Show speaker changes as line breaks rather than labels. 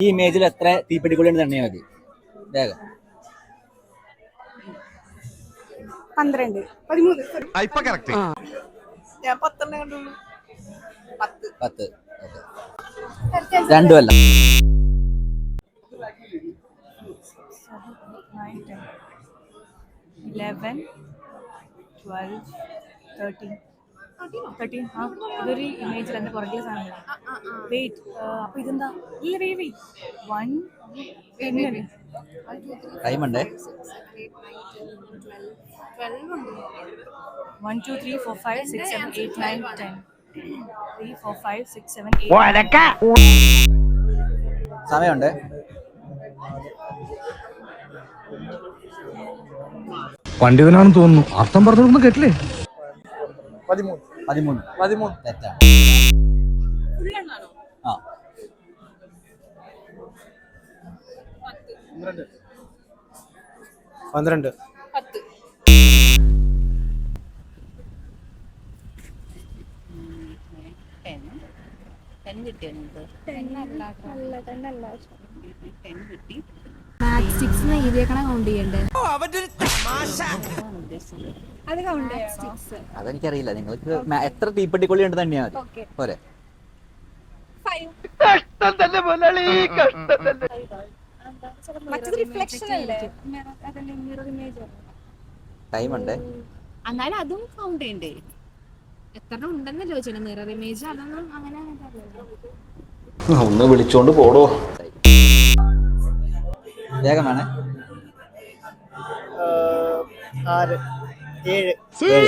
ഈ ഇമേജിൽ എത്ര തീപ്പെട്ടിക്കുള്ളിയുണ്ട് തന്നെയാ മതി. വേഗം.
12 13
ഞാൻ 10 കണ്ടുള്ളൂ.
10. രണ്ടുമല്ല.
11 12 13 13. ഇതൊരു ഇമേജിൽ എന്റെ പുറകിലെ സാധനം. വെയിറ്റ്, അപ്പൊ ഇതെന്താ? ഇല്ല, വെയിറ്റ് 1
ടൈം ഉണ്ട്.
1 2 3 4 5 6 7 8 9 10. 3 4 5 6 7 8.
സമയമുണ്ട്.
പണ്ഡിതനാണെന്ന് തോന്നുന്നു. അർത്ഥം പറഞ്ഞൊന്നും കേട്ടില്ലേ?
13 തെറ്റാണ്. ആ
12
അതെനിക്കറിയില്ല. നിങ്ങൾക്ക് എത്ര തീപ്പെട്ടിക്കൊള്ളി ഉണ്ട് തന്നെയാ മതി. പോരെ. ടൈം ഉണ്ട്.
എന്നാലും അതും കൗണ്ട് ചെയ്യണ്ടേ? എത്ര ഉണ്ടെന്ന് ചോദിച്ചു. മിറർ ഇമേജ് അതൊന്നും അങ്ങനെ
ഒന്ന് വിളിച്ചോണ്ട് പോടോ.
വേഗം വേണേ.
6 7
7